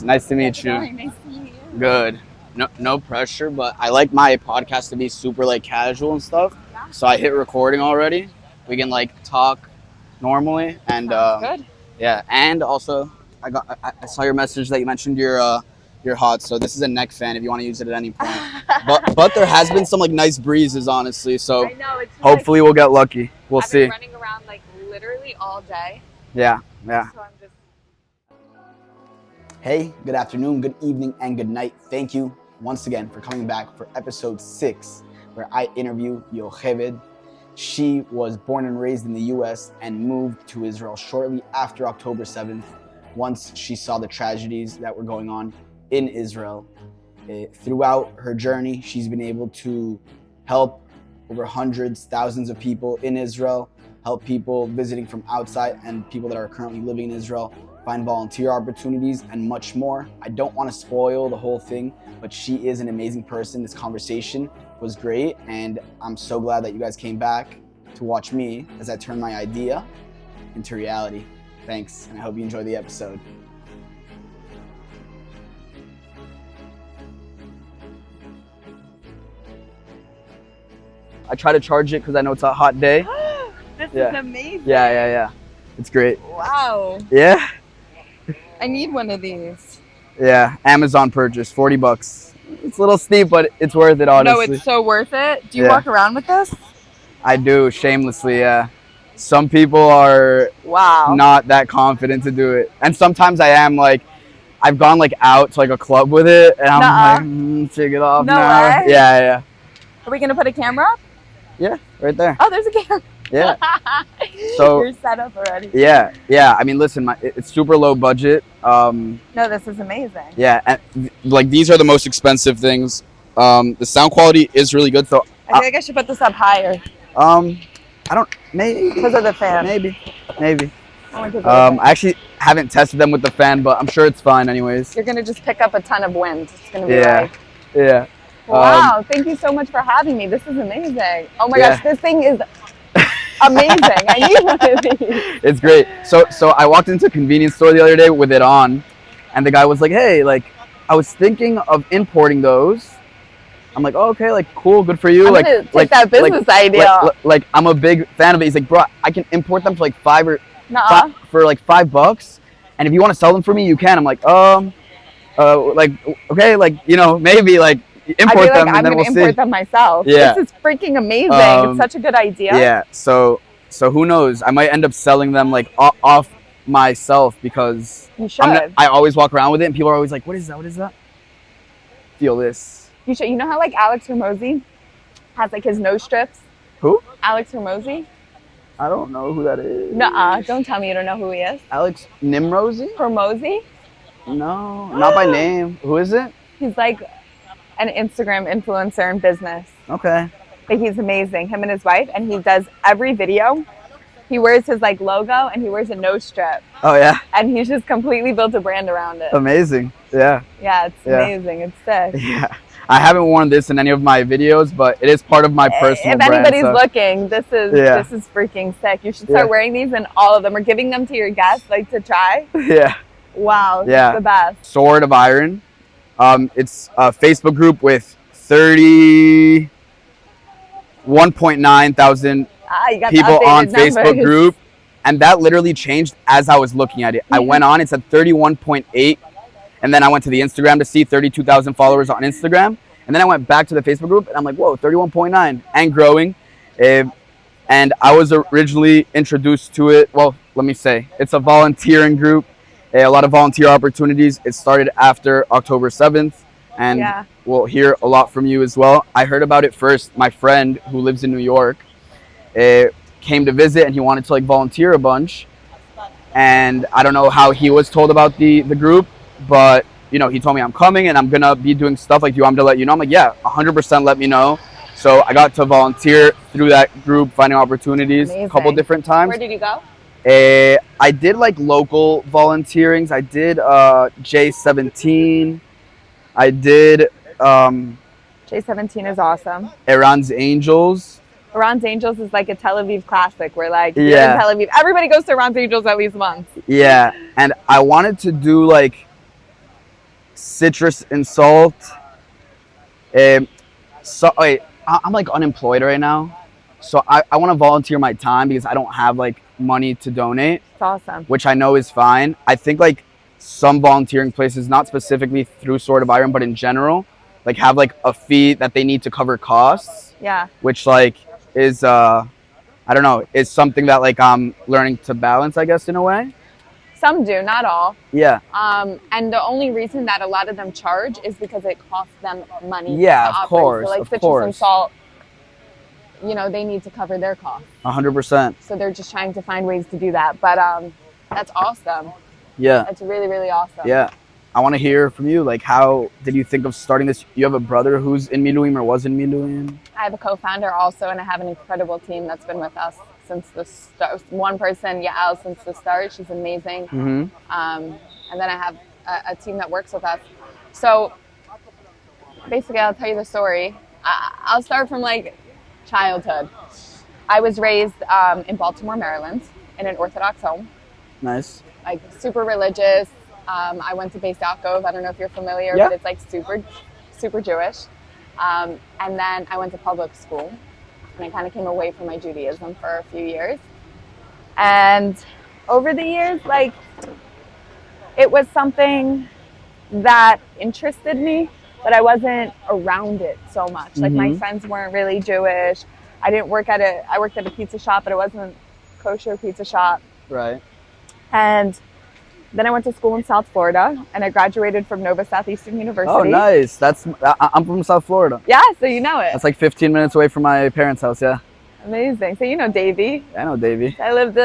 Nice to meet you. Nice to meet you. Good. No pressure, but I like my podcast to be super like casual and stuff. Yeah. So I hit recording already. We can like talk normally and Good. yeah. And also I saw your message that you mentioned your hot. So this is a neck fan if you want to use it at any point. but there has been some like nice breezes honestly. So I know, it's hopefully we'll get lucky. We'll I've see. been running around like literally all day. Yeah. So I'm just Hey, good afternoon, good evening, and good night. Thank you once again for coming back for episode 6, where I interview Yocheved. She was born and raised in the US and moved to Israel shortly after October 7th, once she saw the tragedies that were going on in Israel. Throughout her journey, she's been able to help over hundreds, thousands of people in Israel, help people visiting from outside and people that are currently living in Israel, find volunteer opportunities, and much more. I don't want to spoil the whole thing, but she is an amazing person. This conversation was great, and I'm so glad that you guys came back to watch me as I turn my idea into reality. Thanks, and I hope you enjoy the episode. I try to charge it because I know it's a hot day. This Yeah. is amazing. Yeah. It's great. Wow. Yeah? I need one of these. Yeah, Amazon purchase, $40. It's a little steep, but it's worth it, honestly. No, it's so worth it. Do you Yeah. walk around with this? I do, shamelessly, yeah. Some people are Wow. not that confident to do it. And sometimes I am, like, I've gone, like, out to, like, a club with it, and I'm like, take it off No now. way? Yeah. Are we going to put a camera up? Yeah, right there. Oh, there's a camera. Yeah. So- You're set up already. Yeah. I mean, listen, it's super low budget. No, this is amazing. Yeah, and, like, these are the most expensive things. The sound quality is really good, so I feel like I should put this up higher I don't, maybe. because of the fan. Maybe. Oh my goodness. I actually haven't tested them with the fan, but I'm sure it's fine anyways. You're going to just pick up a ton of wind. It's going to be Yeah. like, Yeah. wow, thank you so much for having me. This is amazing. Oh my Yeah. gosh, this thing is amazing. I need one of these. It's great. So I walked into a convenience store the other day with it on, and the guy was like, hey, like, I was thinking of importing those. I'm like, oh, okay, like, cool, good for you. I'm like, gonna take that business idea. Like, I'm a big fan of it. He's like, bro, I can import them for like Nuh-uh. $5, and if you want to sell them for me, you can. I'm like, like, okay, like, you know, maybe like import them, and I'm then gonna we'll see. import them myself. Yeah. This is freaking amazing. It's such a good idea. Yeah. So who knows? I might end up selling them like off myself because You should. I always walk around with it, and people are always like, "What is that? What is that?" Feel this. You should. You know how like Alex Hormozy has like his nose strips? Who? Alex Hormozy? I don't know who that is. Nuh-uh. Don't tell me you don't know who he is. Alex Nimrozy? Hormozy? No, not by name. Who is it? He's like an Instagram influencer in business. Okay. But he's amazing. Him and his wife, and he does every video. He wears his like logo, and he wears a nose strip, Oh yeah. and he's just completely built a brand around it. Amazing. Yeah. Yeah, it's Yeah. amazing. It's sick. Yeah. I haven't worn this in any of my videos, but it is part of my personal If brand. anybody's so- looking, this is freaking sick. You should start Yeah. wearing these in all of them, or giving them to your guests, like to try. Yeah. Wow, Yeah. it's the best. Sword of Iron. It's a Facebook group with 31.9 thousand You got the people on updated Facebook numbers. group, and that literally changed as I was looking at it. I went on, it said 31.8, and then I went to the Instagram to see 32,000 followers on Instagram, and then I went back to the Facebook group, and I'm like, whoa, 31.9 and growing. And I was originally introduced to it. Well, let me say, it's a volunteering group. A lot of volunteer opportunities. It started after October 7th, and Yeah. we'll hear a lot from you as well. I heard about it first. My friend who lives in New York came to visit, and he wanted to like volunteer a bunch. And I don't know how he was told about the group, but you know, he told me I'm coming and I'm gonna be doing stuff. Like, do you want me to let you know? I'm like, yeah, 100% let me know. So I got to volunteer through that group, finding opportunities a couple Amazing. different times. Where did you go? I did like local volunteerings. I did J17. I did J17 is awesome. Iran's Angels. Iran's Angels is like a Tel Aviv classic where like you're Yeah. in Tel Aviv. Everybody goes to Iran's Angels at least once. Yeah, and I wanted to do like citrus and salt. So wait, I'm like unemployed right now, so I want to volunteer my time because I don't have like money to donate, It's awesome. which I know is fine. I think like some volunteering places, not specifically through Sword of Iron, but in general, like have like a fee that they need to cover costs, Yeah. which like is I don't know, is something that like I'm learning to balance, I guess, in a way. Some do, not all. Yeah. And the only reason that a lot of them charge is because it costs them money Yeah, to of operate. course, So like of citrus course. and salt, you know, they need to cover their costs. 100%. So they're just trying to find ways to do that. But that's awesome. Yeah. That's really, really awesome. Yeah. I want to hear from you. Like, how did you think of starting this? You have a brother who's in Miluim or was in Miluim? I have a co-founder also, and I have an incredible team that's been with us since the start. One person, Yael, since the start. She's amazing. Mm-hmm. And then I have a team that works with us. So basically, I'll tell you the story. I'll start from like childhood. I was raised in Baltimore, Maryland, in an Orthodox home. Nice. Like super religious. I went to Beis Yaakov. I don't know if you're familiar, Yeah. but it's like super Jewish. And then I went to public school, and I kind of came away from my Judaism for a few years. And over the years, like, it was something that interested me, but I wasn't around it so much. Like, my friends weren't really Jewish. I worked at a pizza shop, but it wasn't kosher pizza shop. Right. And then I went to school in South Florida, and I graduated from Nova Southeastern University. Oh, nice. I'm from South Florida. Yeah, so you know it. That's like 15 minutes away from my parents' house, yeah. Amazing. So you know Davie. I know Davie. I lived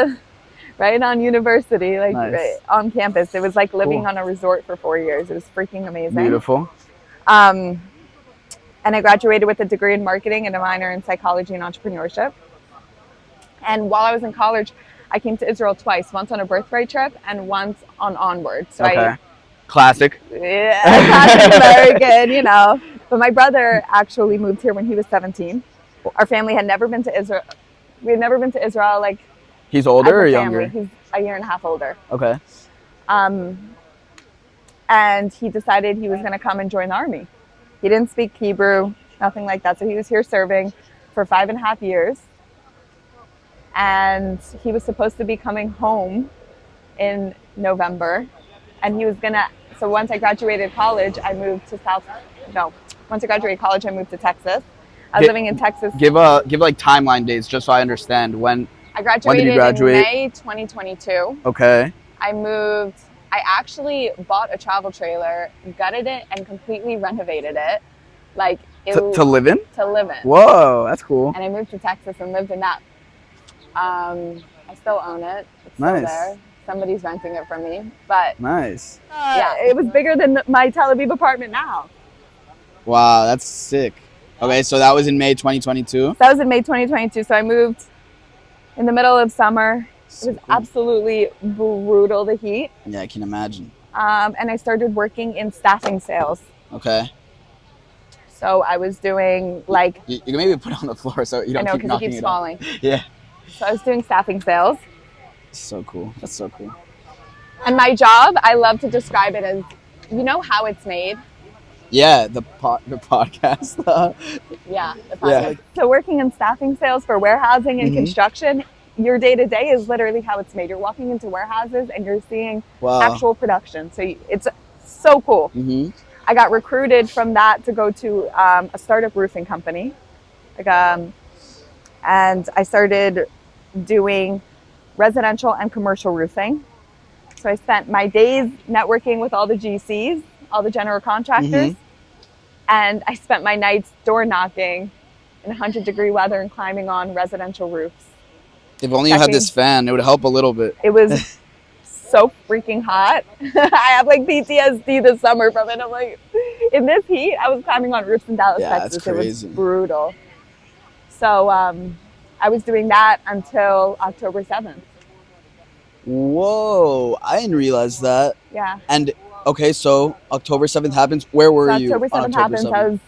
right on University, like Nice. right on campus. It was like living Cool. on a resort for 4 years. It was freaking amazing. Beautiful. And I graduated with a degree in marketing and a minor in psychology and entrepreneurship. And while I was in college, I came to Israel twice, once on a birthright trip and once on Onward. So Okay. Classic. classic American, you know. But my brother actually moved here when he was 17. Our family had never been to Israel. We had never been to Israel, like, He's older or as a younger? family. He's a year and a half older. Okay. And he decided he was going to come and join the army. He didn't speak Hebrew, nothing like that. So he was here serving for 5.5 years. And he was supposed to be coming home in November. And he was going to, so once I graduated college, I moved to once I graduated college, I moved to Texas. I was living in Texas. Give like timeline dates just so I understand when. I graduated in May 2022. Okay. I actually bought a travel trailer, gutted it, and completely renovated it. Like, To live in? To live in. Whoa, that's cool. And I moved to Texas and lived in that. I still own it. It's still Nice. there. Somebody's renting it from me. But Nice. yeah, it was bigger than my Tel Aviv apartment now. Wow, that's sick. Okay, so that was in May 2022. That was in May 2022. So I moved in the middle of summer. It was absolutely brutal, the heat. Yeah, I can imagine. And I started working in staffing sales. Okay. So I was doing like... You can maybe put it on the floor so you don't keep knocking it. I know, because it keeps falling. Yeah. So I was doing staffing sales. So cool. That's so cool. And my job, I love to describe it as, you know how it's made? Yeah, the podcast. Yeah, the podcast. Yeah. So working in staffing sales for warehousing and construction, your day-to-day is literally how it's made. You're walking into warehouses and you're seeing actual production. So it's so cool. I got recruited from that to go to a startup roofing company. And I started doing residential and commercial roofing. So I spent my days networking with all the GCs, all the general contractors, and I spent my nights door knocking in 100-degree weather and climbing on residential roofs. If only you had this fan, it would help a little bit. It was so freaking hot. I have like PTSD this summer from it. I'm like, in this heat, I was climbing on roofs in Dallas, Texas. That's crazy. It was brutal. So I was doing that until October 7th. Whoa, I didn't realize that. Yeah. And okay, so October 7th happens. Where were you? October 7th happens. 7th?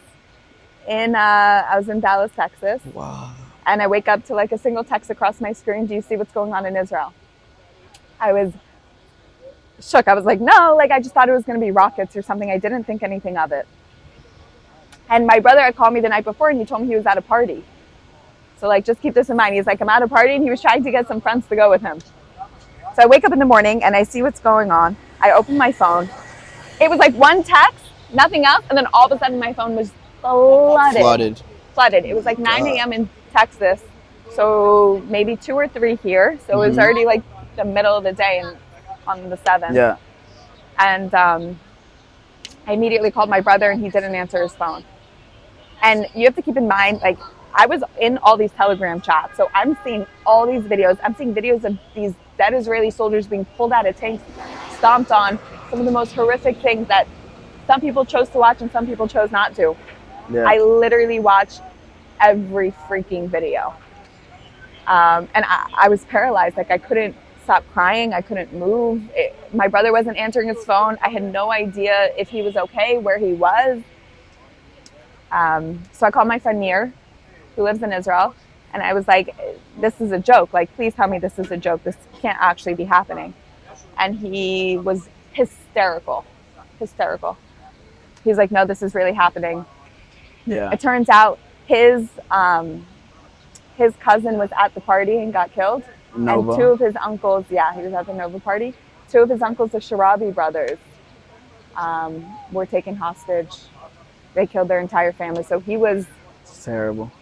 I was in Dallas, Texas. Wow. And I wake up to like a single text across my screen. Do you see what's going on in Israel? I was shook. I was like, no, like I just thought it was going to be rockets or something. I didn't think anything of it. And my brother had called me the night before and he told me he was at a party. So like, just keep this in mind. He's like, I'm at a party, and he was trying to get some friends to go with him. So I wake up in the morning and I see what's going on. I open my phone. It was like one text, nothing else. And then all of a sudden my phone was flooded. It was like 9 a.m. in Texas. So maybe 2 or 3 here. So it was already like the middle of the day on the 7th. Yeah. And I immediately called my brother and he didn't answer his phone. And you have to keep in mind, like, I was in all these Telegram chats. So I'm seeing all these videos. I'm seeing videos of these dead Israeli soldiers being pulled out of tanks, stomped on, some of the most horrific things that some people chose to watch and some people chose not to. Yeah. I literally watched every freaking video. And I was paralyzed. Like, I couldn't stop crying. I couldn't move. My brother wasn't answering his phone. I had no idea if he was okay, where he was. So I called my friend Nir, who lives in Israel, and I was like, this is a joke. Like, please tell me this is a joke. This can't actually be happening. And he was hysterical. He's like, no, this is really happening. Yeah. It turns out his cousin was at the party and got killed. Nova. And 2 of his uncles, he was at the Nova party. 2 of his uncles, the Sharabi brothers, were taken hostage. They killed their entire family. So he was terrible.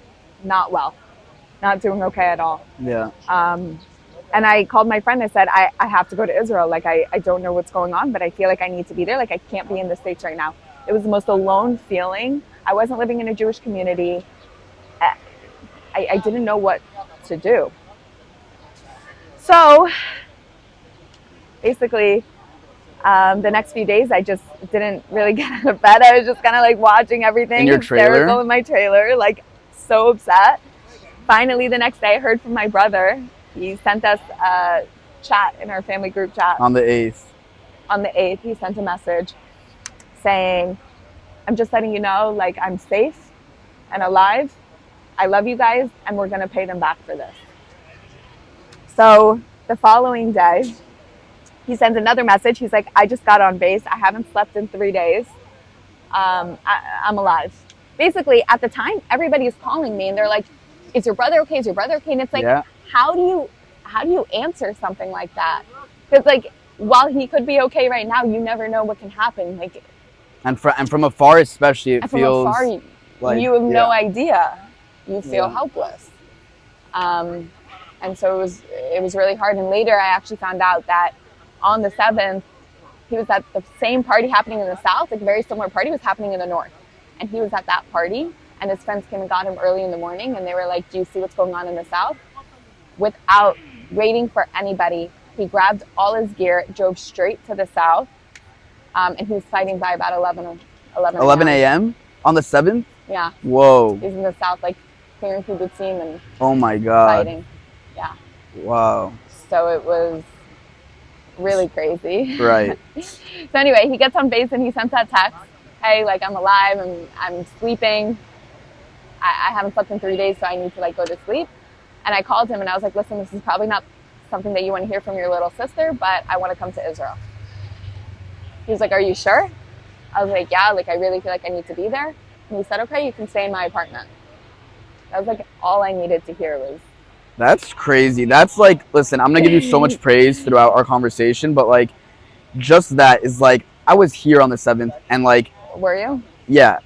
Not well, not doing okay at all. Yeah. And I called my friend. I said, I have to go to Israel. Like, I don't know what's going on, but I feel like I need to be there. Like, I can't be in the States right now. It was the most alone feeling. I wasn't living in a Jewish community. I didn't know what to do. So basically, the next few days, I just didn't really get out of bed. I was just kind of like watching everything. In your trailer? In my trailer, like so upset. Finally, the next day, I heard from my brother. He sent us a chat in our family group chat. On the 8th. On the 8th, he sent a message saying, I'm just letting you know, like, I'm safe and alive. I love you guys, and we're going to pay them back for this. So the following day, he sends another message. He's like, I just got on base. I haven't slept in 3 days. I'm alive. Basically, at the time, everybody is calling me, and they're like, is your brother okay? Is your brother okay? And it's like, how do you answer something like that? Because, like, while he could be okay right now, you never know what can happen. Like, and from afar, especially, it feels from afar, like you have no idea. You feel helpless. And so it was really hard. And later, I actually found out that on the 7th, he was at the same party happening in the South. Like, a very similar party was happening in the North. And he was at that party, and his friends came and got him early in the morning, and they were like, do you see what's going on in the South? Without waiting for anybody, he grabbed all his gear, drove straight to the South, and he was fighting by about 11 a.m. on the 7th? Yeah. Whoa. He's in the South, like, clearing through the team and oh my God. Fighting. Yeah. Wow. So it was really crazy. Right. So anyway, he gets on base and he sends that text. Hey, like, I'm alive and I'm sleeping. I haven't slept in 3 days, so I need to, like, go to sleep. And I called him and I was like, listen, this is probably not something that you want to hear from your little sister, but I want to come to Israel. He was like, are you sure? I was like, yeah, like, I really feel like I need to be there. And he said, okay, you can stay in my apartment. That was, like, all I needed to hear was. That's crazy. That's like, listen, I'm going to give you so much praise throughout our conversation, but, like, just that is, like, I was here on the 7th and, like. Were you? Yeah.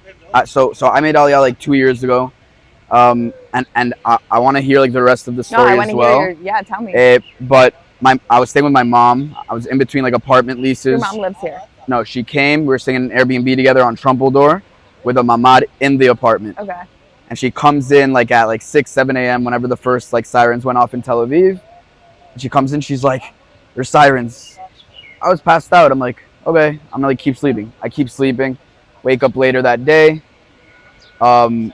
So I made Aliyah, like, 2 years ago. And I want to hear, like, the rest of the story as well. Tell me. But I was staying with my mom. I was in between, like, apartment leases. Your mom lives here? No, she came. We were staying in an Airbnb together on Trumpeldor with a mamad in the apartment. Okay. And she comes in, like, at, like, 6, 7 a.m. whenever the first, like, sirens went off in Tel Aviv. And she comes in. She's like, there's sirens. I was passed out. I'm like, okay. I'm going to, like, keep sleeping. I keep sleeping. Wake up later that day. And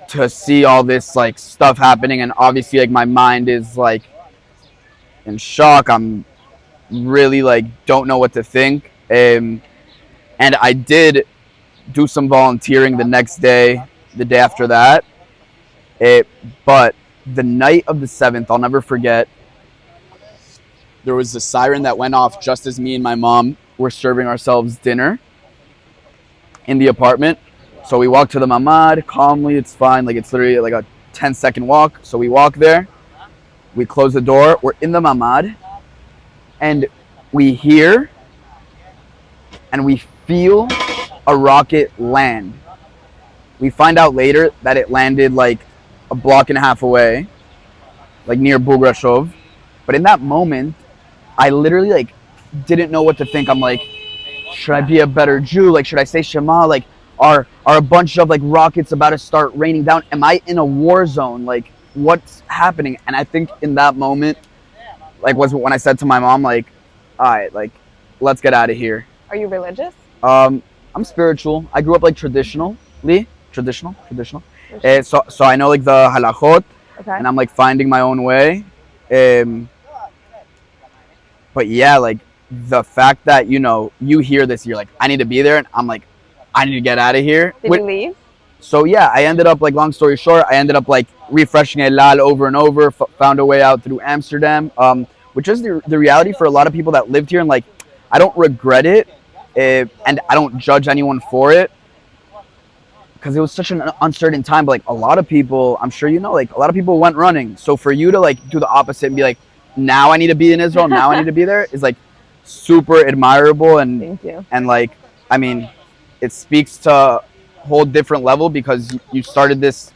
to see all this, like, stuff happening, and obviously, like, my mind is, like, in shock. I'm really, like, don't know what to think. And I did do some volunteering the next day, the day after that. But the night of the 7th, I'll never forget, 2 of my 3 there was a siren that went off just as me and my mom were serving ourselves dinner in the apartment. So we walk to the mamad calmly. It's fine. Like, it's literally like a 10-second walk. So we walk there. We close the door. We're in the mamad. And we hear and we feel a rocket land. We find out later that it landed like a block and a half away, like near Yocheved. But in that moment, I literally like didn't know what to think. I'm like, should I be a better Jew? Like, should I say Shema? Like, are a bunch of like rockets about to start raining down? Am I in a war zone? Like, what's happening? And I think in that moment, like, was when I said to my mom, like, all right, like, let's get out of here. Are you religious? I'm spiritual. I grew up like traditional. So I know like the halachot, and I'm like finding my own way. But yeah, like the fact that, you know, you hear this, you're like, I need to be there, and I'm like, I need to get out of here. Did you leave? So yeah, I ended up, like, long story short, I ended up like refreshing El Al over and over, found a way out through Amsterdam, which is the reality for a lot of people that lived here, and like, I don't regret it, and I don't judge anyone for it, because it was such an uncertain time. But like a lot of people, I'm sure you know, like a lot of people went running. So for you to like do the opposite and be like, now I need to be in Israel, now I need to be there, is like super admirable. And thank you. And like, I mean, it speaks to a whole different level, because you started this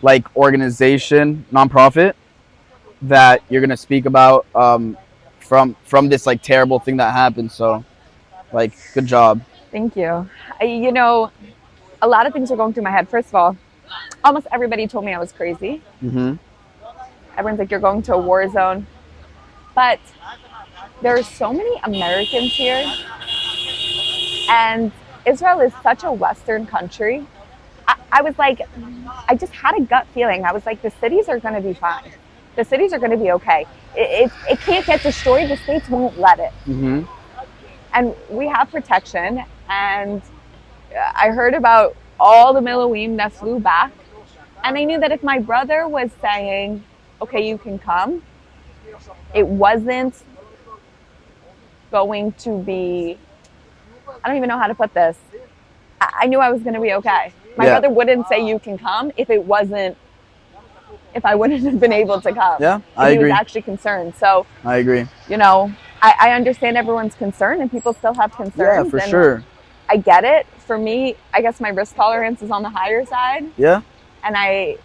like organization, nonprofit, that you're gonna speak about from this like terrible thing that happened. So like, good job. Thank you. You know, a lot of things are going through my head. First of all, almost everybody told me I was crazy. Mm-hmm. Everyone's like, you're going to a war zone. But there are so many Americans here, and Israel is such a Western country. I was like, I just had a gut feeling. I was like, the cities are going to be fine. The cities are going to be okay. It can't get destroyed. The states won't let it. Mm-hmm. And we have protection. And I heard about all the Miloim that flew back. And I knew that if my brother was saying, okay, you can come, it wasn't going to be, I don't even know how to put this. I knew I was going to be okay. My brother wouldn't say you can come if I wouldn't have been able to come. Yeah, I agree. He was actually concerned. So I agree. You know, I understand everyone's concern, and people still have concerns. Yeah, for sure. I get it. For me, I guess my risk tolerance is on the higher side. Yeah. And I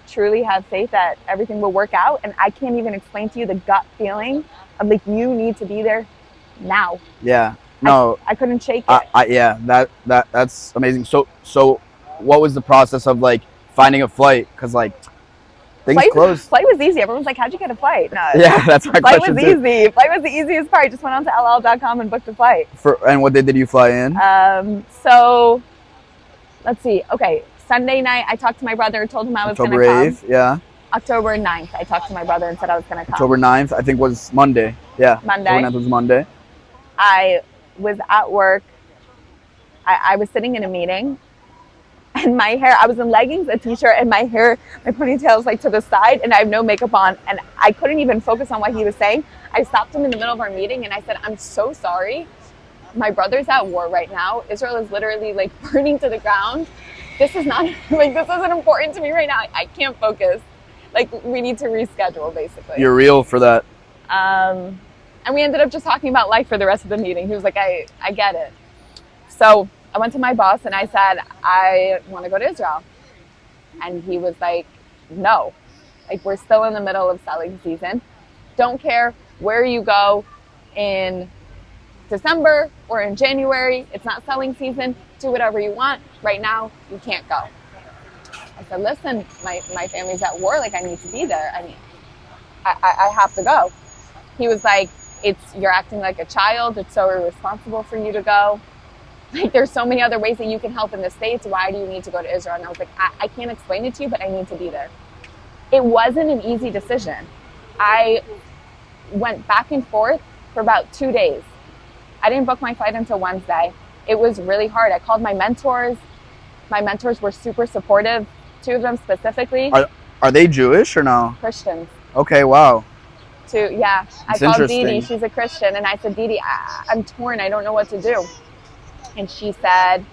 truly have faith that everything will work out. And I can't even explain to you the gut feeling of like, you need to be there now. Yeah. No. I couldn't shake it. Yeah, that's amazing. So what was the process of like finding a flight? Because like things closed. Flight was easy. Everyone's like, how'd you get a flight? No, yeah, that's my question. Flight was easy. Flight was the easiest part. Just went on to ll.com and booked a flight. And what day did you fly in? So let's see. Okay, Sunday night I talked to my brother, told him I was going to come. October 8th, yeah. October 9th, I talked to my brother and said I was going to come. October 9th, I think, was Monday. Yeah. Monday. October 9th was Monday. I was at work. I was sitting in a meeting, and my hair, I was in leggings, a t-shirt, and my hair, my ponytail is like to the side, and I have no makeup on, and I couldn't even focus on what he was saying. I stopped him in the middle of our meeting, and I said, I'm so sorry. My brother's at war right now. Israel is literally like burning to the ground. This is not, like, this isn't important to me right now. I can't focus. Like, we need to reschedule, basically. You're real for that. And we ended up just talking about life for the rest of the meeting. He was like, I get it. So I went to my boss and I said, I want to go to Israel. And he was like, no. Like, we're still in the middle of selling season. Don't care where you go in December or in January. It's not selling season. Do whatever you want. Right now, you can't go. I said, listen, my family's at war. Like, I need to be there. I mean, I have to go. He was like, you're acting like a child. It's so irresponsible for you to go. Like, there's so many other ways that you can help in the States. Why do you need to go to Israel? And I was like, I can't explain it to you, but I need to be there. It wasn't an easy decision. I went back and forth for about 2 days. I didn't book my flight until Wednesday. It was really hard. I called my mentors. My mentors were super supportive. 2 of them specifically. Are they Jewish or no? Christians. Okay, wow. I called Didi. She's a Christian. And I said, Didi, I'm torn. I don't know what to do. And she said,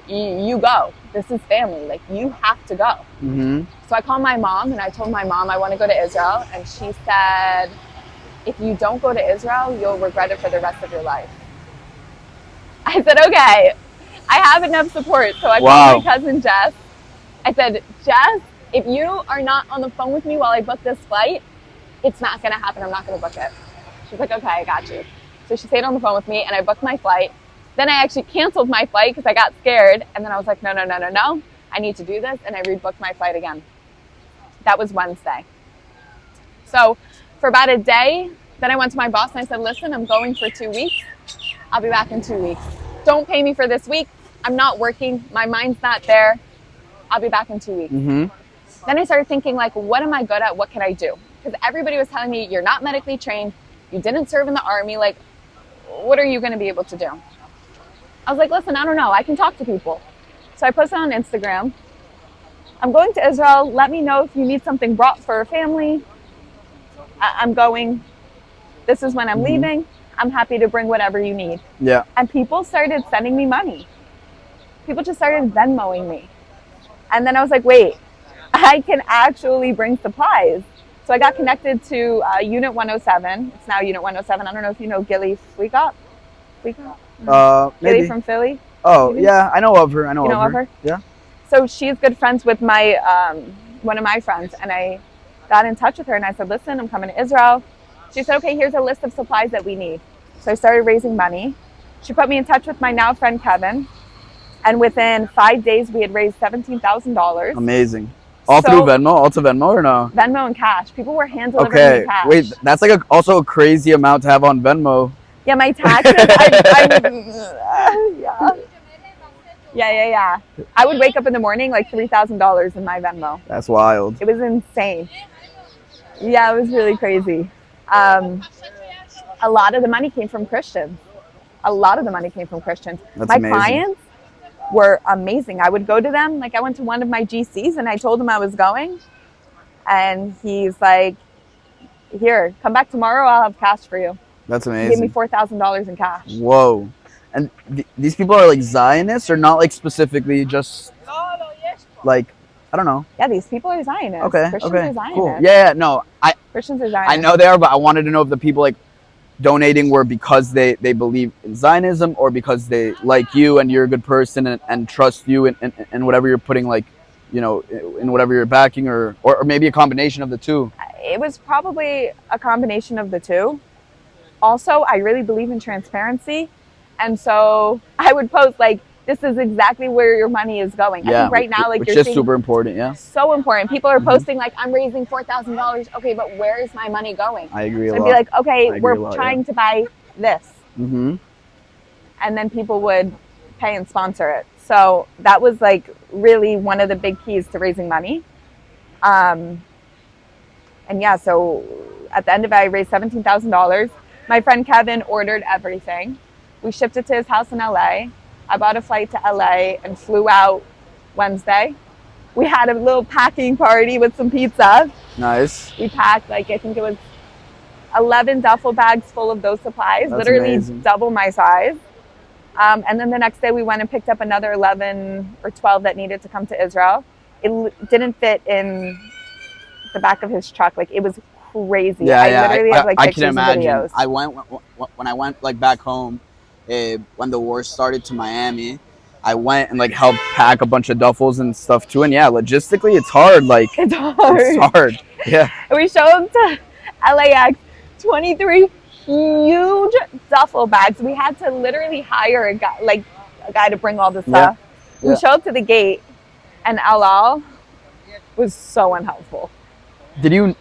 you go. This is family. Like, you have to go. Mm-hmm. So I called my mom and I told my mom I want to go to Israel. And she said, if you don't go to Israel, you'll regret it for the rest of your life. I said, okay, I have enough support. So I called my cousin Jess. I said, Jess, if you are not on the phone with me while I book this flight, it's not going to happen. I'm not going to book it. She's like, okay, I got you. So she stayed on the phone with me and I booked my flight. Then I actually canceled my flight because I got scared. And then I was like, no. I need to do this. And I rebooked my flight again. That was Wednesday. So for about a day, then I went to my boss and I said, listen, I'm going for 2 weeks. I'll be back in 2 weeks. Don't pay me for this week. I'm not working. My mind's not there. I'll be back in 2 weeks. Mm-hmm. Then I started thinking, like, what am I good at? What can I do? Because everybody was telling me, you're not medically trained. You didn't serve in the army. Like, what are you going to be able to do? I was like, listen, I don't know. I can talk to people. So I posted on Instagram, I'm going to Israel. Let me know if you need something brought for a family. I'm going. This is when I'm leaving. I'm happy to bring whatever you need. Yeah. And people started sending me money. People just started Venmoing me. And then I was like, wait, I can actually bring supplies. So I got connected to Unit 107. It's now Unit 107. I don't know if you know Gilly Fleekop. Maybe. Gilly from Philly. Oh, maybe? Yeah, I know of her. You know of her? Yeah. So she's good friends with my one of my friends. And I got in touch with her and I said, listen, I'm coming to Israel. She said, okay, here's a list of supplies that we need. So I started raising money. She put me in touch with my now friend, Kevin. And within 5 days, we had raised $17,000. Amazing. All through Venmo? All to Venmo or no? Venmo and cash. People were hand delivering me cash. Wait, that's like also a crazy amount to have on Venmo. Yeah, my taxes. Yeah. I would wake up in the morning like $3,000 in my Venmo. That's wild. It was insane. Yeah, it was really crazy. A lot of the money came from Christians. That's my amazing. Clients were amazing. I would go to them. Like I went to one of my GCs and I told him I was going. And he's like, here, come back tomorrow. I'll have cash for you. That's amazing. He gave me $4,000 in cash. Whoa. And these people are like Zionists or not like specifically just like, I don't know. Yeah, these people are Zionists. Okay. Christians are Zionists. Cool. Yeah, no. Christians are Zionists. I know they are, but I wanted to know if the people like donating were because they believe in Zionism or because they like you and you're a good person and trust you and whatever you're putting, like, you know, in whatever you're backing or maybe a combination of the two. It was probably a combination of the two. Also, I really believe in transparency. And so I would post like, this is exactly where your money is going. Yeah, I think right now, like, which you're is seeing, super important. Yeah. So important. People are posting like, I'm raising $4,000. Okay, but where is my money going? I agree so a lot. I'd be like, okay, we're trying to buy this. Mm-hmm. And then people would pay and sponsor it. So that was like really one of the big keys to raising money. And yeah, so at the end of it, I raised $17,000. My friend Kevin ordered everything. We shipped it to his house in LA. I bought a flight to LA and flew out Wednesday. We had a little packing party with some pizza. Nice. We packed like, I think it was 11 duffel bags full of those supplies. That's literally amazing. Double my size. And then the next day we went and picked up another 11 or 12 that needed to come to Israel. It didn't fit in the back of his truck. Like, it was crazy. Yeah, I literally have like I pictures can imagine. and videos. I went when I went like back home when the war started to Miami. I went and like helped pack a bunch of duffels and stuff too. And yeah, logistically, it's hard. Like, it's hard. It's hard. Yeah. We showed up to LAX, 23 huge duffel bags. We had to literally hire a guy to bring all the stuff. Yeah. We showed up to the gate, and Alal was so unhelpful. Did you?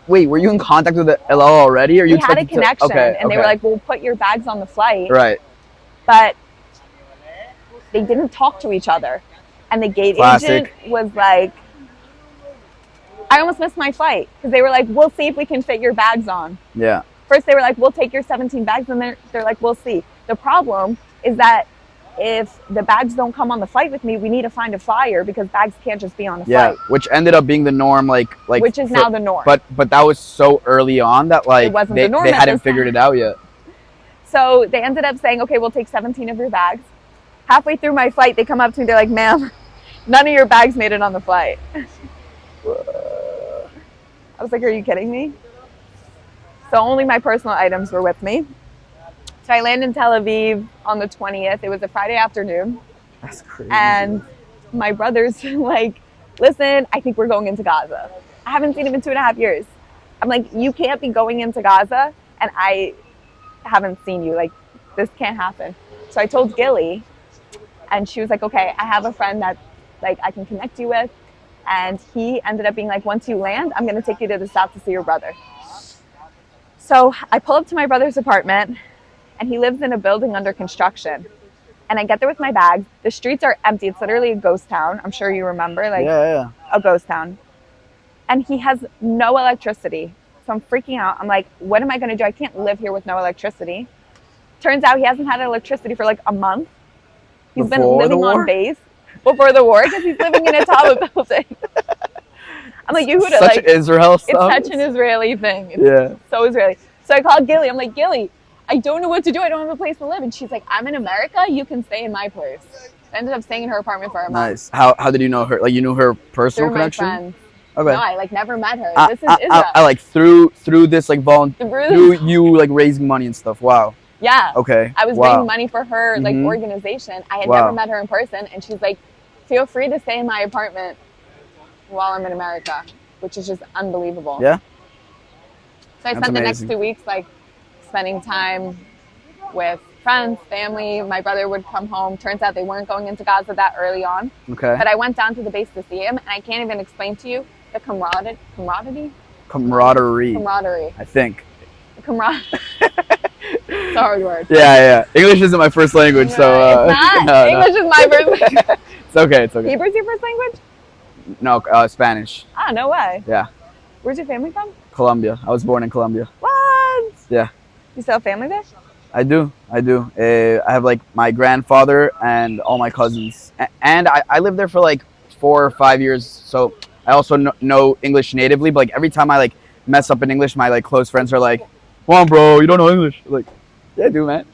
Wait, were you in contact with the LL already? Or you had a connection, and they were like, "We'll put your bags on the flight." Right. But they didn't talk to each other, and the gate agent was like, "I almost missed my flight," because they were like, "We'll see if we can fit your bags on." Yeah. First, they were like, "We'll take your 17 bags," and they're like, "We'll see." The problem is that if the bags don't come on the flight with me, we need to find a flyer because bags can't just be on the flight. Which ended up being the norm, which is now the norm. But that was so early on that like it wasn't they the norm hadn't figured it out yet. So they ended up saying, okay, we'll take 17 of your bags. Halfway through my flight, they come up to me, they're like, ma'am, none of your bags made it on the flight. I was like, are you kidding me? So only my personal items were with me. So I landed in Tel Aviv on the 20th. It was a Friday afternoon. That's crazy. And my brother's like, listen, I think we're going into Gaza. I haven't seen him in 2.5 years. I'm like, you can't be going into Gaza and I haven't seen you. Like, this can't happen. So I told Gilly, and she was like, okay, I have a friend that like I can connect you with. And he ended up being like, once you land, I'm going to take you to the south to see your brother. So I pull up to my brother's apartment, and he lives in a building under construction. And I get there with my bags. The streets are empty. It's literally a ghost town. I'm sure you remember, like a ghost town. And he has no electricity. So I'm freaking out. I'm like, what am I going to do? I can't live here with no electricity. Turns out he hasn't had electricity for like a month. He's been living on base before the war because he's living in a Taba building. I'm like, Yehuda, such Israel stuff. It's such an Israeli thing. It's so Israeli. So I called Gilly. I'm like, Gilly, I don't know what to do. I don't have a place to live. And she's like, I'm in America. You can stay in my place. I ended up staying in her apartment for a month. Nice. How did you know her? Like, you knew her personal connection? Through my friends. Okay. No, I like never met her. This is Israel. I like through this like through you like raising money and stuff. Wow. Yeah. Okay. I was raising money for her like organization. I had never met her in person, and she's like, feel free to stay in my apartment while I'm in America, which is just unbelievable. Yeah. So I spent the next 2 weeks like spending time with friends, family. My brother would come home. Turns out they weren't going into Gaza that early on. Okay. But I went down to the base to see him, and I can't even explain to you the camaraderie. I think. It's a hard word. Yeah. English isn't my first language, so. It's not. No, English is my first language. It's okay. Hebrew is your first language? No, Spanish. Ah, no way. Yeah. Where's your family from? Colombia. I was born in Colombia. What? Yeah. You still have family there? I do. I have like my grandfather and all my cousins. And I lived there for like 4 or 5 years. So I also know English natively. But like every time I like mess up in English, my like close friends are like, come on, bro, you don't know English. I'm like, yeah, I do, man.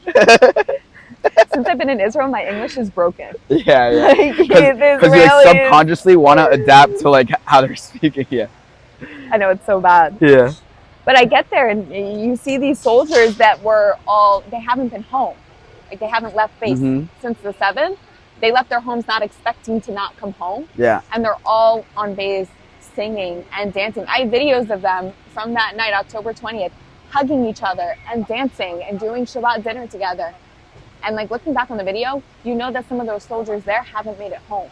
Since I've been in Israel, my English is broken. Yeah. Because you like subconsciously want to adapt to like how they're speaking. Yeah. I know, it's so bad. Yeah. But I get there and you see these soldiers that they haven't been home. Like they haven't left base since the 7th. They left their homes not expecting to not come home. Yeah. And they're all on base singing and dancing. I have videos of them from that night, October 20th, hugging each other and dancing and doing Shabbat dinner together. And like looking back on the video, you know that some of those soldiers there haven't made it home.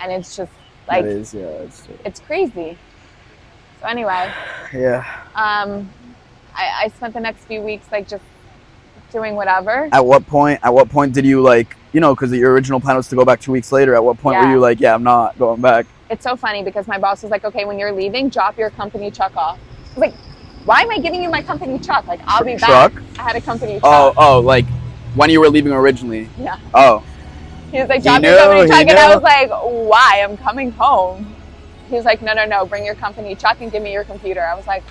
And it's just like, it's crazy. So anyway, I spent the next few weeks like just doing whatever. At what point did you like, you know, because your original plan was to go back 2 weeks later. At what point were you like, yeah, I'm not going back? It's so funny because my boss was like, okay, when you're leaving, drop your company truck off. I was like, why am I giving you my company truck? Like, I'll be back. I had a company truck. Oh, like when you were leaving originally. Yeah. Oh. He was like, drop your company truck. And I was like, why? I'm coming home. He was like, no, bring your company truck and give me your computer. I was like,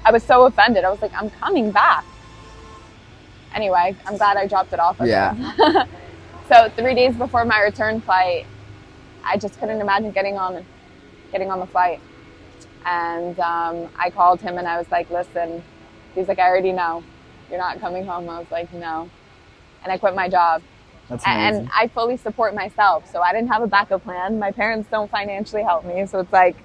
I was so offended. I was like, I'm coming back. Anyway, I'm glad I dropped it off. Yeah. So 3 days before my return flight, I just couldn't imagine getting on the flight. And I called him and I was like, listen, he's like, I already know. You're not coming home. I was like, no. And I quit my job. That's amazing. And I fully support myself. So I didn't have a backup plan. My parents don't financially help me. So it's like,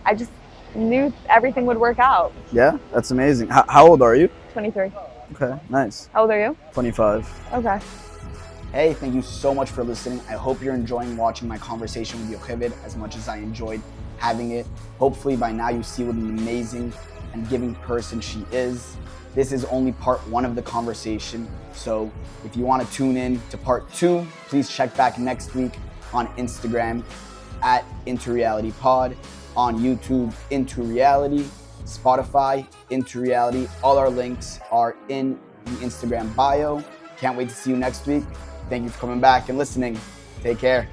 I just knew everything would work out. Yeah, that's amazing. How old are you? 23. Okay, nice. How old are you? 25. Okay. Hey, thank you so much for listening. I hope you're enjoying watching my conversation with Yocheved as much as I enjoyed having it. Hopefully by now you see what an amazing and giving person she is. This is only part 1 of the conversation. So if you want to tune in to part 2, please check back next week on Instagram at IntoRealityPod, on YouTube, Into Reality, Spotify, Into Reality. All our links are in the Instagram bio. Can't wait to see you next week. Thank you for coming back and listening. Take care.